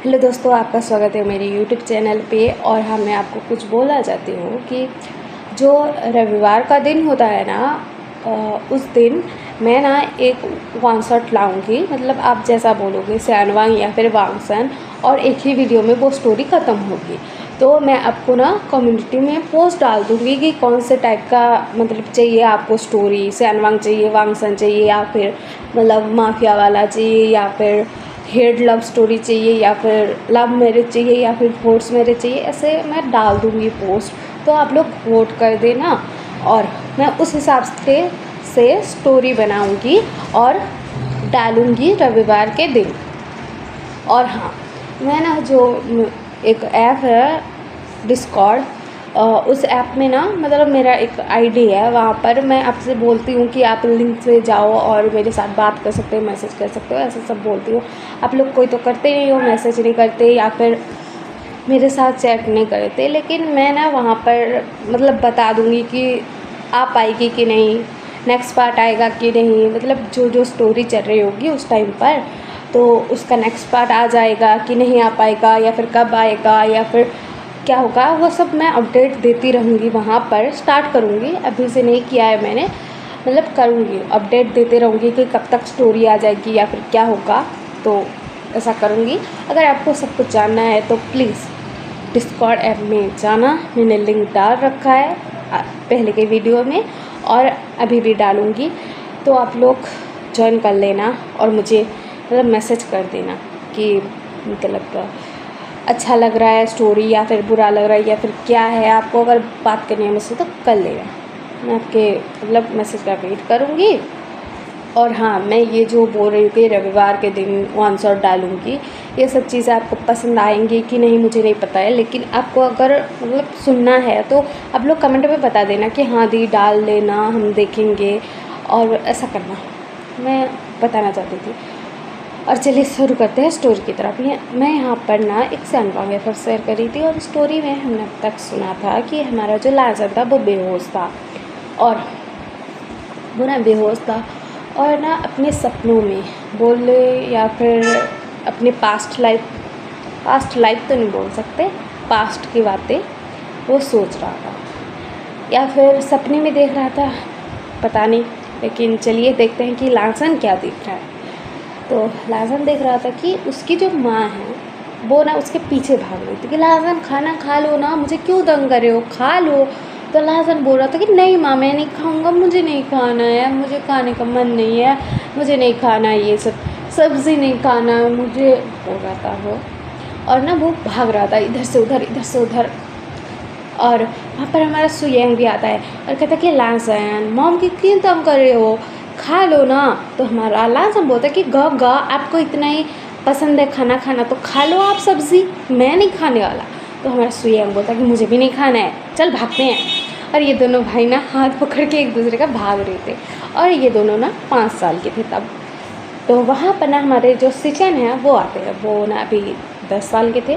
Hello दोस्तों, आपका स्वागत है मेरे यूट्यूब चैनल पे। और हाँ, मैं आपको कुछ बोलना चाहती हूँ कि जो रविवार का दिन होता है ना, उस दिन मैं ना एक वन शॉट लाऊंगी। मतलब आप जैसा बोलोगे सैनवांग या फिर वांगसन, और एक ही वीडियो में वो स्टोरी ख़त्म होगी। तो मैं आपको ना कम्युनिटी में पोस्ट डाल दूँगी कि कौन से टाइप का मतलब चाहिए आपको स्टोरी। सैनवांग चाहिए, वांगसन चाहिए, या फिर मतलब माफिया वाला चाहिए, या फिर हेड लव स्टोरी चाहिए, या फिर लव मैरिज चाहिए, या फिर फोर्स मैरिज चाहिए। ऐसे मैं डाल दूँगी पोस्ट, तो आप लोग वोट कर देना और मैं उस हिसाब से स्टोरी बनाऊँगी और डालूँगी रविवार के दिन। और हाँ, मैं ना जो एक ऐप है डिस्कॉर्ड, उस ऐप में ना मतलब मेरा एक आईडी है, वहाँ पर मैं आपसे बोलती हूँ कि आप लिंक से जाओ और मेरे साथ बात कर सकते हो, मैसेज कर सकते हो, ऐसे सब बोलती हूँ। आप लोग कोई तो करते नहीं हो, मैसेज नहीं करते या फिर मेरे साथ चैट नहीं करते। लेकिन मैं ना वहाँ पर मतलब बता दूँगी कि आ पाएगी कि नहीं, नेक्स्ट पार्ट आएगा कि नहीं, मतलब जो जो स्टोरी चल रही होगी उस टाइम पर, तो उसका नेक्स्ट पार्ट आ जाएगा कि नहीं आ पाएगा, या फिर कब आएगा, या फिर क्या होगा, वो सब मैं अपडेट देती रहूँगी। वहाँ पर स्टार्ट करूँगी, अभी से नहीं किया है मैंने, मतलब करूँगी, अपडेट देते रहूँगी कि कब तक स्टोरी आ जाएगी या फिर क्या होगा। तो ऐसा करूँगी। अगर आपको सब कुछ जानना है तो प्लीज़ डिस्कॉर्ड ऐप में जाना, मैंने लिंक डाल रखा है पहले के वीडियो में और अभी भी डालूँगी। तो आप लोग ज्वाइन कर लेना और मुझे मतलब मैसेज कर देना कि मतलब अच्छा लग रहा है स्टोरी या फिर बुरा लग रहा है या फिर क्या है। आपको अगर बात करनी है मुझसे तो कर लेना, मैं आपके मतलब मैसेज का वेट करूँगी। और हाँ, मैं ये जो बोल रही हूँ कि रविवार के दिन वन शॉट डालूँगी, ये सब चीज़ें आपको पसंद आएंगी कि नहीं मुझे नहीं पता है। लेकिन आपको अगर मतलब सुनना है तो आप लोग कमेंट में बता देना कि हाँ दी डाल लेना, हम देखेंगे। और ऐसा करना मैं बताना चाहती थी। और चलिए शुरू करते हैं स्टोरी की तरफ। मैं यहाँ पर ना एक सैनवांग एफर शेयर करी थी, और स्टोरी में हमने अब तक सुना था कि हमारा जो लाजर था वो बेहोश था, और वो ना बेहोश था और ना अपने सपनों में बोले, या फिर अपने पास्ट लाइफ तो नहीं बोल सकते, पास्ट की बातें वो सोच रहा था या फिर सपने में देख रहा था, पता नहीं। लेकिन चलिए देखते हैं कि लासन क्या देख रहा है। तो लासन देख रहा था कि उसकी जो माँ है वो ना उसके पीछे भाग रही थी कि लासन खाना खा लो ना, मुझे क्यों तंग कर रहे हो, खा लो। तो लासन बोल रहा था कि नहीं माँ, मैं नहीं खाऊंगा, मुझे नहीं खाना है, मुझे खाने का मन नहीं है, मुझे नहीं खाना ये सब, सब्ज़ी नहीं खाना मुझे, बोल रहा था वो। और ना वो भाग रहा था इधर से उधर, इधर से उधर। और वहाँ पर हमारा सुयंग भी आता है और कहता है कि लासन मॉम की क्यों तंग कर रहे हो, खा लो ना। तो हमारा लासन बोलता है कि ग आपको इतना ही पसंद है खाना खाना तो खा लो आप सब्ज़ी, मैं नहीं खाने वाला। तो हमारा सुयंग बोलता है कि मुझे भी नहीं खाना है, चल भागते हैं। और ये दोनों भाई ना हाथ पकड़ के एक दूसरे का भाग रहे थे, और ये दोनों ना 5 साल के थे तब। तो वहाँ पर ना हमारे जो सिचन हैं वो आते हैं, वो ना अभी 10 साल के थे।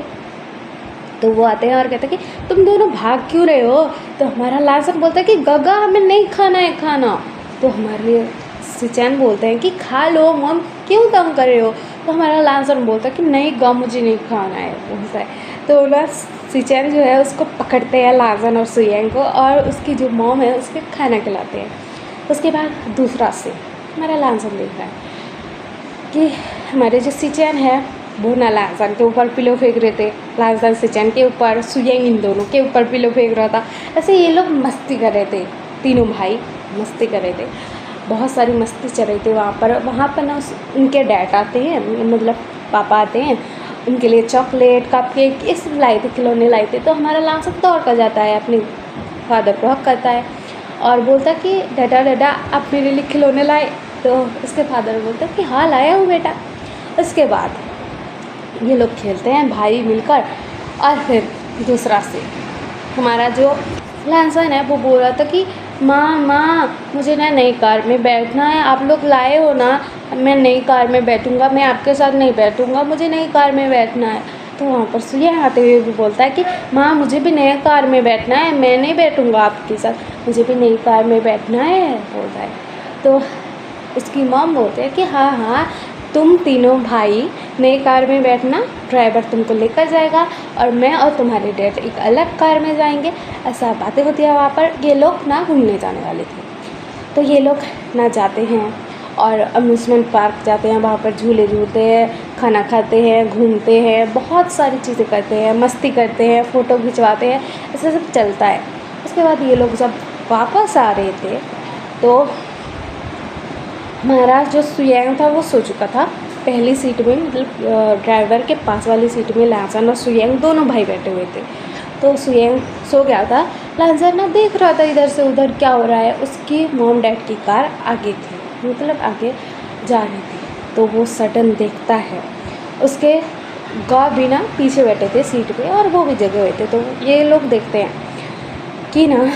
तो वो आते हैं और कहते हैं कि तुम दोनों भाग क्यों रहे हो। तो हमारा लासन बोलता है कि गगा हमें नहीं खाना है खाना। तो हमारे सिचैन बोलते हैं कि खा लो मम, क्यों तंग कर रहे हो। तो हमारा लासन बोलता है कि नहीं गा मुझे नहीं खाना है, बोलता है। तो ना सिचैन जो है उसको पकड़ते हैं लासन और सुयंग को, और उसकी जो मॉम है उसके खाना खिलाते हैं। उसके बाद दूसरा से हमारा लासन देख रहा है कि हमारे जो सिचैन है वो ना लासन के ऊपर पिलो फेंक रहे थे, लासन सिचैन के ऊपर, सुयंग इन दोनों के ऊपर पिलो फेंक रहा था। ऐसे ये लोग मस्ती कर रहे थे, तीनों भाई मस्ती कर रहे थे, बहुत सारी मस्ती चल रही थी वहाँ पर ना उनके डैड आते हैं, मतलब पापा आते हैं, उनके लिए चॉकलेट कपकेक ये सब लाए थे, खिलौने लाए थे। तो हमारा लासन दौड़ कर जाता है, अपने फादर को हक करता है और बोलता कि डाडा डाडा आप मेरे लिए खिलौने लाए। तो उसके फादर बोलते कि हाँ लाया हूँ बेटा। उसके बाद ये लोग खेलते हैं भाई मिलकर। और फिर दूसरा से हमारा जो लासन है वो बोल रहा था कि माँ मुझे ना नई कार में बैठना है, आप लोग लाए हो ना, मैं नई कार में बैठूंगा, मैं आपके साथ नहीं बैठूंगा, मुझे नई कार में बैठना है। तो वहाँ पर सुयंग आते हुए भी बोलता है कि माँ मुझे भी नई कार में बैठना है, मैं नहीं बैठूंगा आपके साथ, मुझे भी नई कार में बैठना है, बोलता है। तो उसकी मॉम बोलते हैं कि हाँ तुम तीनों भाई नई कार में बैठना, ड्राइवर तुमको लेकर जाएगा और मैं और तुम्हारे डैड एक अलग कार में जाएंगे। ऐसा बातें होती है वहाँ पर। ये लोग ना घूमने जाने वाले थे, तो ये लोग ना जाते हैं और अम्यूज़मेंट पार्क जाते हैं, वहाँ पर झूले झूलते हैं, खाना खाते हैं, घूमते हैं, बहुत सारी चीज़ें करते हैं, मस्ती करते हैं, फ़ोटो खिंचवाते हैं, ऐसा सब चलता है। उसके बाद ये लोग जब वापस आ रहे थे तो हमारा जो सुयैंग था वो सो चुका था पहली सीट में, मतलब ड्राइवर के पास वाली सीट में लांसन और सुयैंग दोनों भाई बैठे हुए थे। तो सुयैंग सो गया था, लांसन ना देख रहा था इधर से उधर क्या हो रहा है। उसकी मॉम डैड की कार आगे थी, मतलब आगे जा रही थी। तो वो सडन देखता है उसके गॉड भी ना पीछे बैठे थे सीट पे और वो भी जगे हुए थे। तो ये लोग देखते हैं कि ना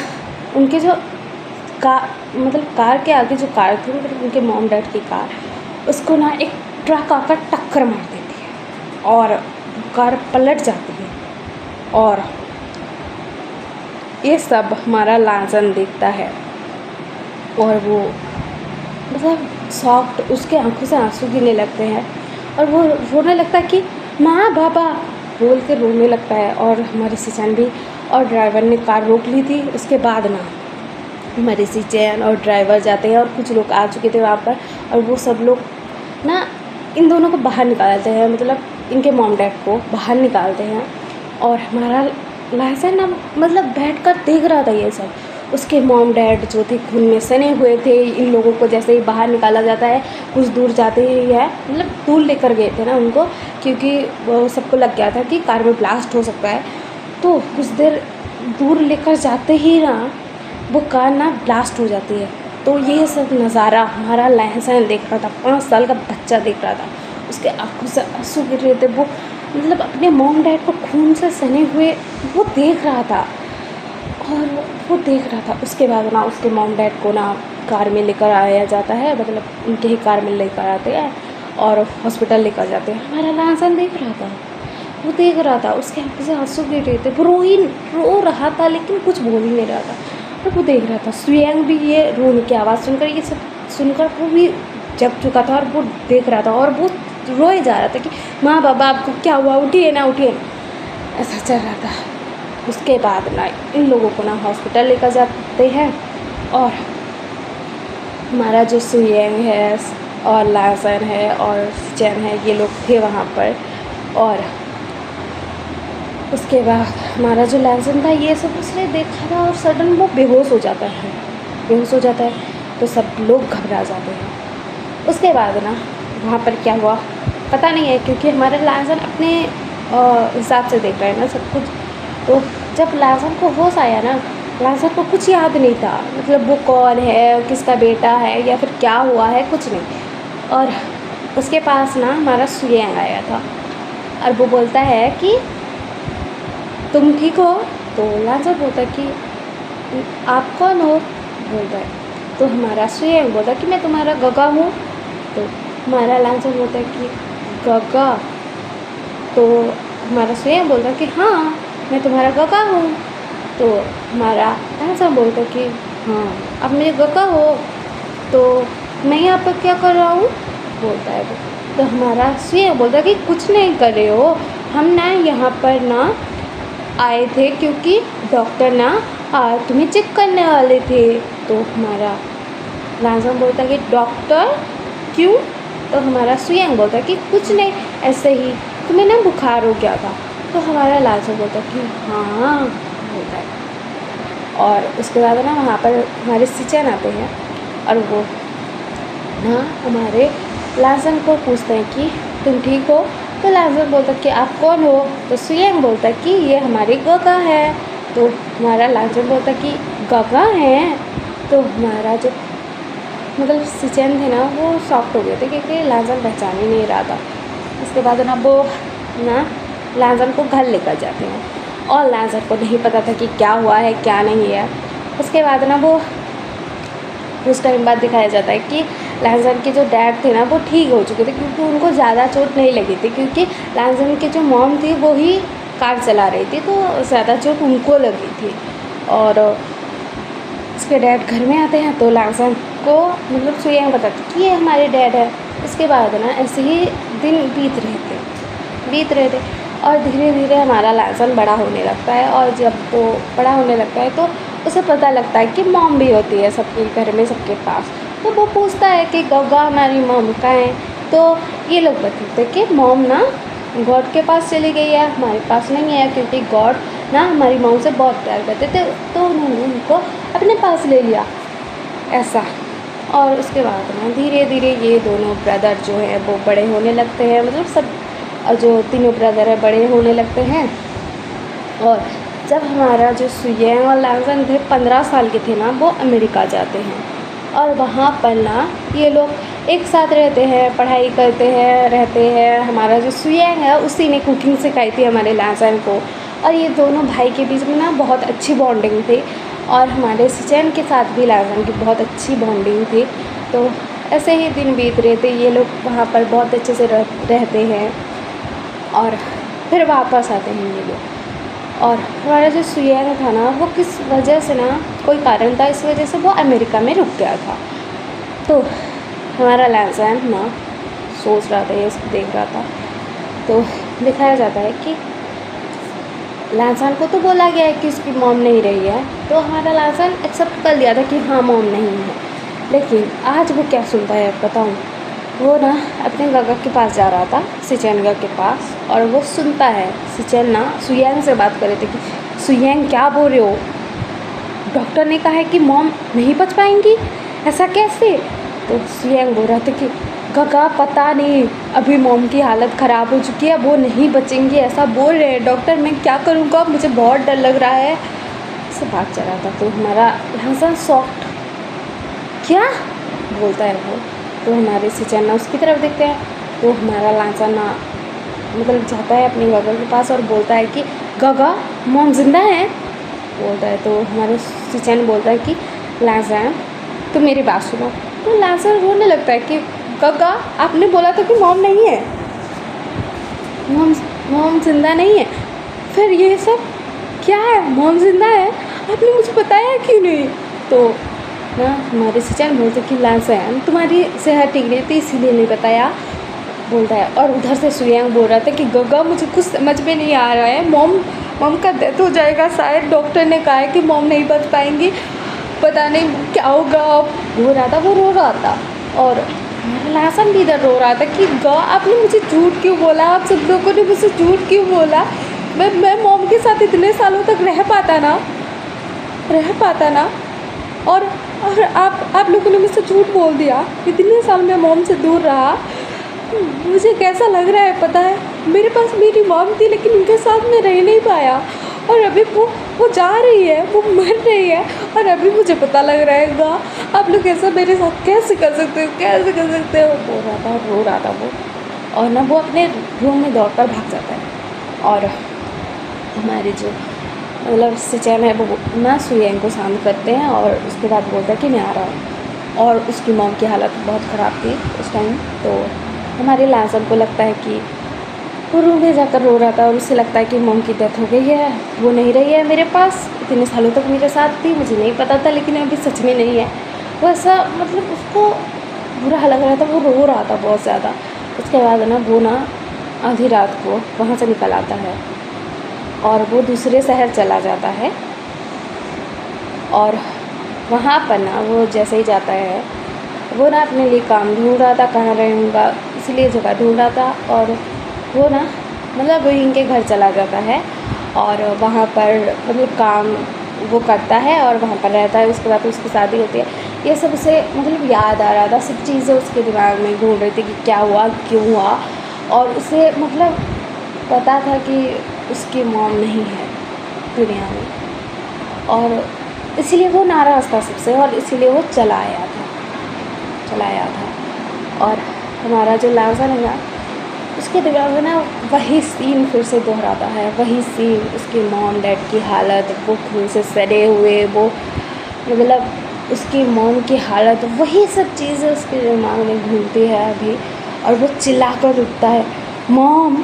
उनके जो कार के आगे जो कार थी, मतलब उनके मॉम डैड की कार, उसको ना एक ट्रक आकर टक्कर मार देती है और कार पलट जाती है। और ये सब हमारा लांसन देखता है और वो मतलब सॉफ्ट, उसके आंखों से आंसू गिरने लगते हैं और वो रोने लगता है कि माँ बाबा बोल के रोने लगता है। और हमारी सिचैन भी, और ड्राइवर ने कार रोक ली थी। उसके बाद ना हमारी सिचैन और ड्राइवर जाते हैं और कुछ लोग आ चुके थे वहाँ पर, और वो सब लोग ना इन दोनों को बाहर निकालते हैं, मतलब इनके मॉम डैड को बाहर निकालते हैं। और हमारा लांसन ना मतलब बैठकर देख रहा था ये सब। उसके मॉम डैड जो थे खून में सने हुए थे। इन लोगों को जैसे ही बाहर निकाला जाता है, कुछ दूर जाते ही है, मतलब दूर लेकर गए थे ना उनको, क्योंकि वो सबको लग गया था कि कार में ब्लास्ट हो सकता है। तो कुछ देर दूर लेकर जाते ही ना वो कार ना ब्लास्ट हो जाती है। तो ये सब नज़ारा हमारा लांसन देख रहा था, 5 साल का बच्चा देख रहा था। उसके आंखों से आंसू गिर रहे थे। वो मतलब अपने मॉम डैड को खून से सने हुए वो देख रहा था, और वो देख रहा था। उसके बाद ना उसके मॉम डैड को ना कार में लेकर आया जाता है, मतलब उनके ही कार में लेकर आते हैं और हॉस्पिटल लेकर जाते हैं। हमारा लांसन देख रहा था, वो देख रहा था, उसके आंखों से आंसू गिर रहे थे। वो रो रहा था लेकिन कुछ बोल ही नहीं रहा था, और वो देख रहा था। सुयैंग भी ये रोने की आवाज़ सुनकर, ये सब सुनकर वो भी जग चुका था और वो देख रहा था, और वो रोए जा रहा था कि माँ बाबा आपको क्या हुआ, उठिए ना उठिए, ऐसा चल रहा था। उसके बाद ना इन लोगों को ना हॉस्पिटल लेकर जाते हैं, और हमारा जो सुयैंग है और लांसन है और सिचैन है, ये लोग थे वहाँ पर। और उसके बाद हमारा जो लांसन था ये सब उसने देखा था, और सडन वो बेहोश हो जाता है। तो सब लोग घबरा जाते हैं। उसके बाद ना वहाँ पर क्या हुआ पता नहीं है, क्योंकि हमारे लांसन अपने हिसाब से देख रहे हैं ना सब कुछ। तो जब लांसन को होश आया ना, लांसन को कुछ याद नहीं था, मतलब वो कौन है, किसका बेटा है, या फिर क्या हुआ है, कुछ नहीं। और उसके पास ना हमारा सुयैंग आया था और वो बोलता है कि तुम ठीक हो? तो लांसन बोलता है कि आप कौन हो? बोलता है। तो हमारा सुयैंग बोलता है कि मैं तुम्हारा गगा हूँ। तो हमारा लांसन बोलता है कि गगा? तो हमारा सुयैंग बोलता है कि हाँ मैं तुम्हारा गगा हूँ। तो हमारा लांसन बोलता है कि हाँ अब मेरे गगा हो, तो मैं यहाँ पर क्या कर रहा हूँ? बोलता है वो। तो हमारा सुयैंग बोलता है कि कुछ नहीं कर रहे हो, हम ना यहाँ पर ना आए थे क्योंकि डॉक्टर ना तुम्हें चेक करने वाले थे। तो हमारा लांसन बोलता है कि डॉक्टर क्यों? तो हमारा सुयैंग बोलता है कि कुछ नहीं, ऐसे ही तुम्हें ना बुखार हो गया था। तो हमारा लांसन बोलता है कि हाँ होता है। और उसके बाद ना वहाँ पर हमारे सिचैन आते हैं और वो ना हमारे लांसन को पूछते हैं कि तुम ठीक हो? तो लांसन बोलता है कि आप कौन हो? तो सुयैंग बोलता है कि ये हमारे गगा है। तो हमारा लांसन बोलता है कि गगा हैं? तो हमारा जो मतलब सिचैन थे ना वो शॉक्ड हो गए थे, क्योंकि लांसन पहचान ही नहीं रहा था। उसके बाद ना वो ना लांसन को घर लेकर जाते हैं, और लांसन को नहीं पता था कि क्या हुआ है क्या नहीं है। उसके बाद ना वो कुछ टाइम बाद दिखाया जाता है कि लांसन के जो डैड थे ना वो ठीक हो चुके थे, क्योंकि उनको ज़्यादा चोट नहीं लगी थी, क्योंकि लांसन की जो मॉम थी वो ही कार चला रही थी, तो ज़्यादा चोट उनको लगी थी। और उसके डैड घर में आते हैं तो लांसन को मतलब सुयैंग बताती कि ये हमारे डैड है। इसके बाद ना ऐसे ही दिन बीत रहे थे और धीरे धीरे हमारा लासन बड़ा होने लगता है। और जब वो बड़ा होने लगता है तो उसे पता लगता है कि मॉम भी होती है सबके घर में, सबके पास। तो वो पूछता है कि गौगा हमारी मॉम कहाँ है। तो ये लोग बताते कि मॉम ना गॉड के पास चली गई है, हमारे पास नहीं है, क्योंकि गॉड ना हमारी मॉम से बहुत प्यार करते थे तो उन्होंने उनको अपने पास ले लिया, ऐसा। और उसके बाद ना धीरे धीरे ये दोनों ब्रदर जो है वो बड़े होने लगते हैं, मतलब सब जो तीनों ब्रदर है बड़े होने लगते हैं। और जब हमारा जो सुयेंग और लांसन थे 15 साल के थे ना, वो अमेरिका जाते हैं और वहाँ पर ना ये लोग एक साथ रहते हैं, पढ़ाई करते हैं, रहते हैं। हमारा जो सुयेंग है उसी ने कुकिंग सिखाई थी हमारे लांसन को। और ये दोनों भाई के बीच में ना बहुत अच्छी बॉन्डिंग थी। और हमारे सिचेन के साथ भी लांसन की बहुत अच्छी बॉन्डिंग थी। तो ऐसे ही दिन बीत रहे थे, ये लोग वहाँ पर बहुत अच्छे से रहते हैं और फिर वापस आते हैं ये लोग। और हमारा जो सुयेंग था ना, वो किस वजह से ना, कोई कारण था, इस वजह से वो अमेरिका में रुक गया था। तो हमारा लांसन ना सोच रहा था, ये देख रहा था। तो दिखाया जाता है कि लांसन को तो बोला गया है कि उसकी मॉम नहीं रही है, तो हमारा लांसन एक्सेप्ट कर लिया था कि हाँ मॉम नहीं है। लेकिन आज वो क्या सुनता है बताऊँ, वो ना अपने गगा के पास जा रहा था, सिचेन के पास, और वो सुनता है सिचेन ना सुयेंग से बात कर रहे थे कि सुयेंग क्या बोल रहे हो, डॉक्टर ने कहा है कि मॉम नहीं बच पाएंगी, ऐसा कैसे। तो सुयेंग बोल रहा था कि गगा पता नहीं, अभी मॉम की हालत ख़राब हो चुकी है, वो नहीं बचेंगी ऐसा बोल रहे हैं डॉक्टर, मैं क्या करूँगा, मुझे बहुत डर लग रहा है, ऐसे बात चल रहा था। तो हमारा लांसन सॉफ्ट क्या बोलता है वो। तो हमारे सिचेन ना उसकी तरफ देखते हैं। तो हमारा लांसन ना मतलब जाता है अपनी गगा के पास और बोलता है कि गगा मॉम जिंदा है, बोलता है। तो हमारे सिचेन बोलता है कि लांसन तो मेरी बात सुनो। तो लांसन रोने लगता है कि गगा आपने बोला था कि मॉम नहीं है, मॉम जिंदा नहीं है, फिर ये सब क्या है, मॉम जिंदा है, आपने मुझे बताया क्यों नहीं। तो ना हमारे सिचेन बोलते कि लांसन तुम्हारी सेहत ठीक नहीं थी इसीलिए नहीं बताया, बोलता है। और उधर से सुयेंग बोल रहा था कि गगा मुझे कुछ समझ में नहीं आ रहा है, मॉम का डेथ हो जाएगा शायद, डॉक्टर ने कहा है कि मॉम नहीं बच पाएंगी, पता नहीं क्या होगा। रो रहा था, वो रो रहा था। और लांसन भी इधर रो रहा था कि आपने मुझे झूठ क्यों बोला, आप सब लोगों ने मुझे झूठ क्यों बोला, मैं मॉम के साथ इतने सालों तक रह पाता ना, और आप लोगों ने मुझसे झूठ बोल दिया, इतने साल मैं मॉम से दूर रहा, मुझे कैसा लग रहा है पता है, मेरे पास मेरी मॉम थी लेकिन उनके साथ मैं रह नहीं पाया, और अभी वो जा रही है, वो मर रही है, और अभी मुझे पता लग रहा है आप लोग ऐसा मेरे साथ कैसे कर सकते हो, रो रहा था वो। और ना वो अपने रूम में दौड़ कर भाग जाता है। और हमारे जो मतलब सिचेन है वो ना सुयेंग को शांत करते हैं और उसके बाद बोलता है कि मैं आ रहा हूँ। और उसकी मॉम की हालत बहुत ख़राब थी उस टाइम। तो हमारे लांसन को लगता है कि वो रूम में जाकर रो रहा था और उसे लगता है कि मॉम की डेथ हो गई है, वो नहीं रही है मेरे पास, इतने सालों तक मेरे साथ थी, मुझे नहीं पता था, लेकिन अभी सच में नहीं है। वो ऐसा मतलब उसको बुरा लग रहा था, वो रो रहा था बहुत ज़्यादा। उसके बाद ना वो ना आधी रात को वहाँ से निकल आता है और वो दूसरे शहर चला जाता है। और वहाँ पर ना वो जैसे ही जाता है, वो ना अपने लिए काम ढूंढ रहा था, कहाँ रहूँगा, इसलिए जगह ढूंढ रहा था। और वो ना मतलब इनके घर चला जाता है और वहाँ पर मतलब काम वो करता है और वहाँ पर रहता है। उसके बाद उसकी शादी होती है। ये सब उसे मतलब याद आ रहा था, सब चीज़ें उसके दिमाग में घूम रही थी कि क्या हुआ, क्यों हुआ। और उसे मतलब पता था कि उसकी मॉम नहीं है दुनिया में, और इसीलिए वो नाराज़ था सबसे, और इसीलिए वो चला आया था। और हमारा जो लांसन है ना, उसके दिमाग में ना वही सीन फिर से दोहराता है, वही सीन, उसकी मॉम डैड की हालत, वो खून से सड़े हुए, वो मतलब उसकी मॉम की हालत, वही सब चीज़ें उसके दिमाग में घूमती है अभी। और वो चिल्ला कर उठता है, मॉम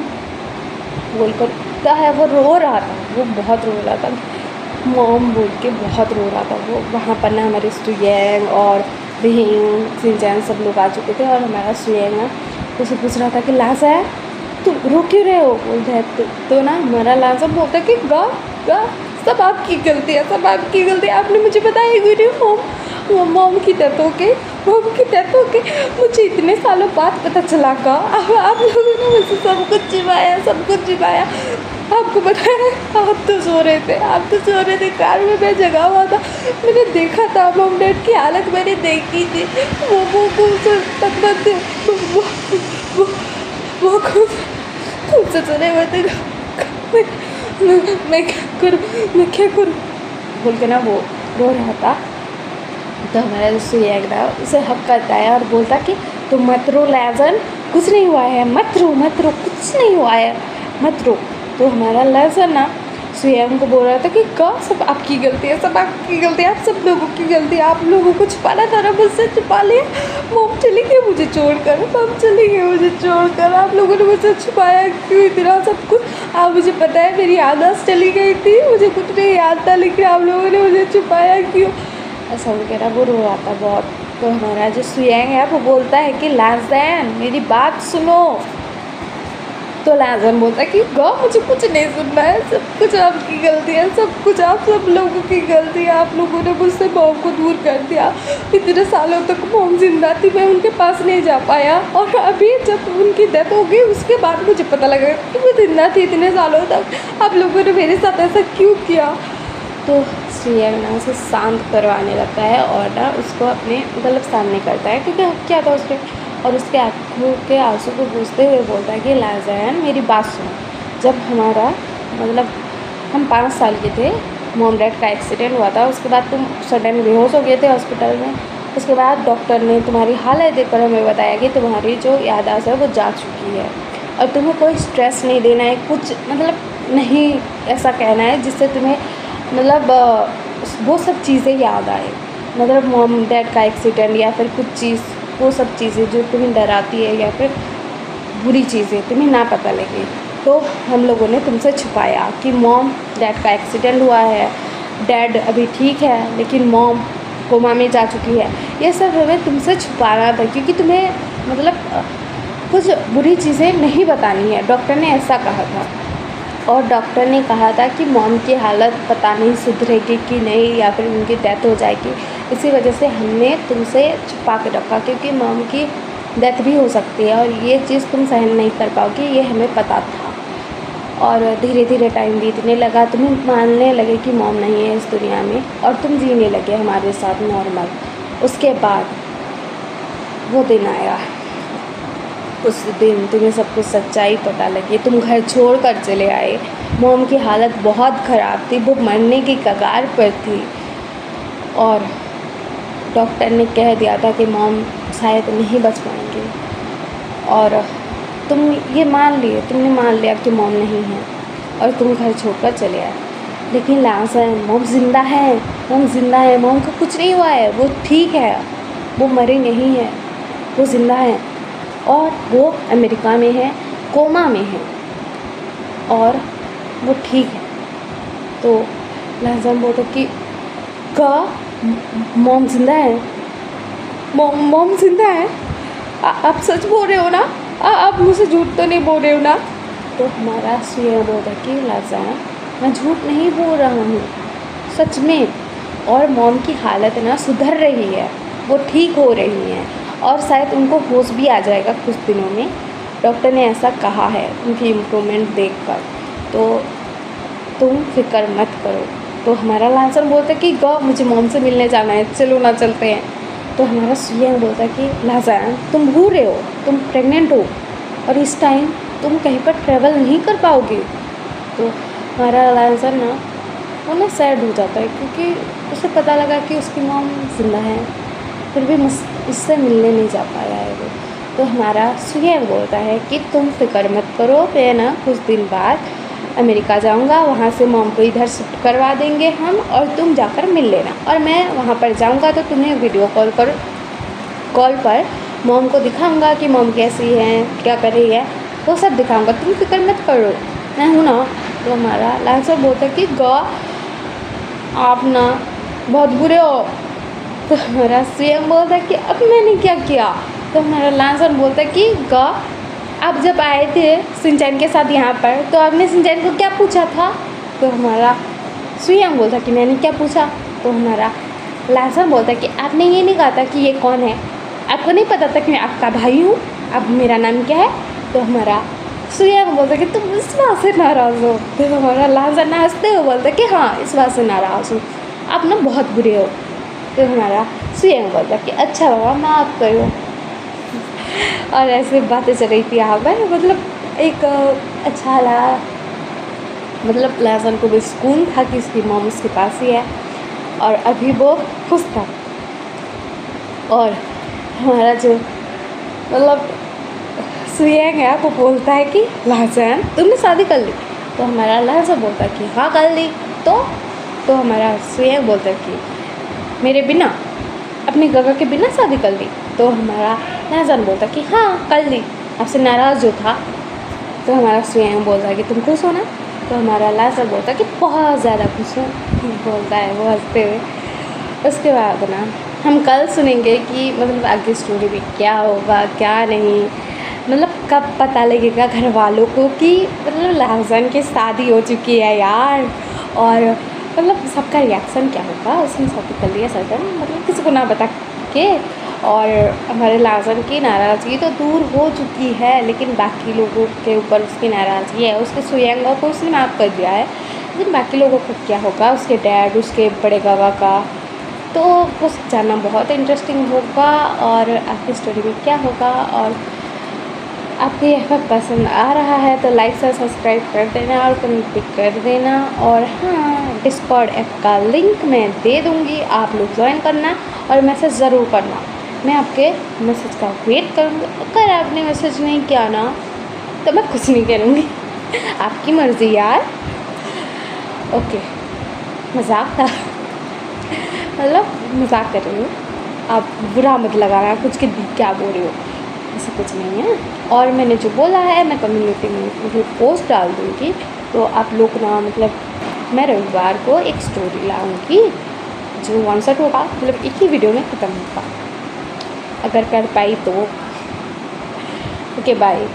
बोल कर उठता है। वो रो रहा था, वो बहुत रो रहा था, मॉम बोल के बहुत रो रहा था वो। वहाँ पर ना हमारे सुयेंग और वही सिंचैन सब लोग आ चुके थे और हमारा सुयंग ना उसे पूछ रहा था कि लाजा है तुम रो क्यों रहे हो, बोलते हैं तो ना हमारा लाजा बोलता है कि गा गा सब आपकी गलती है, सब आपकी गलती है, आपने मुझे बताया ही नहीं। मॉम की डेथ हो के मुझे इतने सालों बाद पता चला का आप लोगों ने मुझसे सब कुछ छिपाया। आपको बताया आप तो सो रहे थे कार में, मैं जगा हुआ था, मैंने देखा था मॉम डैड की हालत मैंने देखी थी। वो खुद से चले हुए थे। मैं क्या करूँ बोल के ना वो रो रहा था। तो हमारा सुयंग ना उसे हक करता है और बोलता कि तुम मत रो लैजन, कुछ नहीं हुआ है, मत रो कुछ नहीं हुआ है, मत रो। तो हमारा लैजन ना सुयंग को बोल रहा था कि सब आपकी गलती है, सब आपकी गलती है, आप सब लोगों की गलती है, आप लोगों को छुपाना था ना, मुझसे छुपा लिया। मॉम चली गई मुझे छोड़कर, आप लोगों ने मुझसे छुपाया क्यों इतना सब कुछ। आप मुझे पता है मेरी याददाश्त चली गई थी, मुझे कुछ नहीं याद था, लेकिन आप लोगों ने मुझे छुपाया क्यों, ऐसा वगैरह वो रो रहा था बहुत। तो हमारा जो सुयंग है वो बोलता है कि लाजैन मेरी बात सुनो। तो लाजैन बोलता है कि मुझे कुछ नहीं सुनना है, सब कुछ आपकी गलती है, सब कुछ आप सब लोगों की गलती है, आप लोगों ने मुझसे मॉम को दूर कर दिया। इतने सालों तक मॉम जिंदा थी, मैं उनके पास नहीं जा पाया, और अभी जब उनकी डेथ हो गई उसके बाद मुझे पता लगा कि मैं जिंदा थी इतने सालों तक, आप लोगों ने मेरे साथ ऐसा क्यों किया। तो सुयंग ना उसे शांत करवाने लगता है और ना उसको अपने गलत सामने करता है क्योंकि क्या था उसके, और उसके आँखों के आंसू को पूछते हुए बोलता है कि लाजैन मेरी बात सुनो। जब हमारा हम 5 साल के थे, मॉम डैड का एक्सीडेंट हुआ था, उसके बाद तुम सडन बेहोश हो गए थे हॉस्पिटल में। उसके बाद डॉक्टर ने तुम्हारी हालत देखकर हमें बताया कि तुम्हारी जो याददाश्त है वो जा चुकी है और तुम्हें कोई स्ट्रेस नहीं देना है, कुछ नहीं ऐसा कहना है जिससे तुम्हें वो सब चीज़ें याद आए, मॉम डैड का एक्सीडेंट या फिर कुछ चीज़, वो सब चीज़ें जो तुम्हें डराती है या फिर बुरी चीज़ें तुम्हें ना पता लगे। तो हम लोगों ने तुमसे छुपाया कि मॉम डैड का एक्सीडेंट हुआ है, डैड अभी ठीक है लेकिन मॉम कोमा में जा चुकी है, ये सब हमें तुमसे छुपाना था क्योंकि तुम्हें कुछ बुरी चीज़ें नहीं बतानी है, डॉक्टर ने ऐसा कहा था। और डॉक्टर ने कहा था कि मॉम की हालत पता नहीं सुधरेगी कि नहीं या फिर उनकी डेथ हो जाएगी, इसी वजह से हमने तुमसे छुपा के रखा क्योंकि मॉम की डेथ भी हो सकती है और ये चीज़ तुम सहन नहीं कर पाओगी, ये हमें पता था। और धीरे धीरे टाइम बीतने लगा, तुम्हें मानने लगे कि मॉम नहीं है इस दुनिया में और तुम जीने लगे हमारे साथ नॉर्मल। उसके बाद वो दिन आया, उस दिन तुम्हें सब कुछ सच्चाई पता लगी, तुम घर छोड़कर चले आए। मॉम की हालत बहुत ख़राब थी, वो मरने की कगार पर थी और डॉक्टर ने कह दिया था कि मॉम शायद नहीं बच पाएंगे और तुमने मान लिया कि मॉम नहीं है और तुम घर छोड़कर चले आए। लेकिन लाजैन मॉम जिंदा है, मॉम को कुछ नहीं हुआ है, वो ठीक है, वो मरे नहीं है, वो ज़िंदा है और वो अमेरिका में है, कोमा में है और वो ठीक है। तो लाजैन बोलता कि मॉम जिंदा है, मॉम जिंदा है, आप सच बोल रहे हो ना, आप मुझसे झूठ तो नहीं बोल रहे हो ना। तो हमारा सुयंग बोलता कि लाजैन मैं झूठ नहीं बोल रहा हूँ, सच में, और मॉम की हालत ना सुधर रही है, वो ठीक हो रही हैं और शायद उनको होश भी आ जाएगा कुछ दिनों में, डॉक्टर ने ऐसा कहा है उनकी इम्प्रूवमेंट देखकर, तो तुम फिक्र मत करो। तो हमारा लाजैन बोलता कि मुझे मॉम से मिलने जाना है, चलो ना चलते हैं। तो हमारा सुयंग बोलता कि लाजैन तुम भूल रहे हो, तुम प्रेग्नेंट हो और इस टाइम तुम कहीं पर ट्रैवल नहीं कर पाओगे। तो हमारा लाजैन ना वो ना सैड हो जाता है क्योंकि उसे पता लगा कि उसकी मॉम जिंदा है, फिर भी उससे मिलने नहीं जा पाया है वो। तो हमारा सुयंग बोलता है कि तुम फिक्र मत करो, मैं ना कुछ दिन बाद अमेरिका जाऊंगा, वहाँ से मॉम को इधर शिफ्ट करवा देंगे हम और तुम जाकर मिल लेना, और मैं वहाँ पर जाऊंगा तो तुम्हें वीडियो कॉल पर मॉम को दिखाऊंगा कि मॉम कैसी है, क्या कर रही है, वो सब दिखाऊंगा, तुम फिक्र मत करो, मैं हूँ ना। तो हमारा लाजैन बोलता कि आप ना बहुत बुरे हो, तो हमारा स्वयं बोलता है कि अब मैंने क्या किया। तो हमारा लांसन बोलता है कि ग आप जब आए थे सिंचैन के साथ यहाँ पर तो आपने सिंचैन को क्या पूछा था। तो हमारा स्वयं बोलता कि मैंने क्या पूछा। तो हमारा लांसन बोलता कि आपने ये नहीं कहा था कि ये कौन है, आपको नहीं पता था कि मैं आपका भाई हूँ, अब मेरा नाम क्या है। तो हमारा स्वयं बोलता कि तुम इस बात से नाराज़ हो। तो हमारा लांसन हंसते हुए बोलता कि हाँ इस बात से नाराज़ हूँ, आप ना बहुत बुरे हो। तो हमारा स्वयं बोलता कि अच्छा बाबा माफ़ करो। और ऐसे बातें चल रही थी यहाँ पर, मतलब एक अच्छा लगा, मतलब लांसन को भी सुकून था कि उसकी मॉम उसके पास ही है और अभी वो खुश था। और हमारा जो मतलब स्वयं है वो बोलता है कि लांसन तुमने शादी कर ली। तो हमारा लांसन बोलता है कि हाँ कर ली। तो हमारा स्वयं बोलता है कि मेरे बिना, अपने गगा के बिना शादी कर ली। तो हमारा लांसन बोलता कि हाँ कर ली, आपसे नाराज़ जो था। तो हमारा स्वयं बोलता है कि तुम खुश हो ना। तो हमारा लांसन बोलता कि बहुत ज़्यादा खुश हूँ, बोलता है वो हंसते हुए। उसके बाद ना हम कल सुनेंगे कि मतलब आगे स्टोरी में क्या होगा क्या नहीं, मतलब कब पता लगेगा घर वालों को कि मतलब लांसन की शादी हो चुकी है यार, और मतलब सबका रिएक्शन क्या होगा। उसने शादी कर लिया सडन, मतलब किसी को ना बता के। और हमारे लांसन की नाराज़गी तो दूर हो चुकी है, लेकिन बाकी लोगों के ऊपर उसकी नाराज़गी है। उसके स्वयं को उसने माफ़ कर दिया है, लेकिन बाकी लोगों का क्या होगा, उसके डैड, उसके बड़े गगा का। तो वो जानना बहुत इंटरेस्टिंग होगा और आपकी स्टोरी में क्या होगा। और आपको यह सब पसंद आ रहा है तो लाइक से सब्सक्राइब कर देना और कमेंट भी कर देना। और हाँ, डिस्कॉर्ड ऐप का लिंक मैं दे दूँगी, आप लोग ज्वाइन करना और मैसेज ज़रूर करना। मैं आपके मैसेज का वेट करूँगी। अगर आपने मैसेज नहीं किया ना तो मैं कुछ नहीं करूँगी, आपकी मर्ज़ी यार। ओके, मजाक था, मतलब मजाक कर रही हूँ, आप बुरा मत लगाना कुछ कि क्या बोल रही हो, ऐसा कुछ नहीं है। और मैंने जो बोला है मैं कम्युनिटी में मतलब पोस्ट डाल दूँगी। तो आप लोग ना मतलब मैं रविवार को एक स्टोरी लाऊँगी जो वन शॉट होगा, मतलब एक ही वीडियो में ख़त्म होगा, अगर कर पाई तो। Okay bye.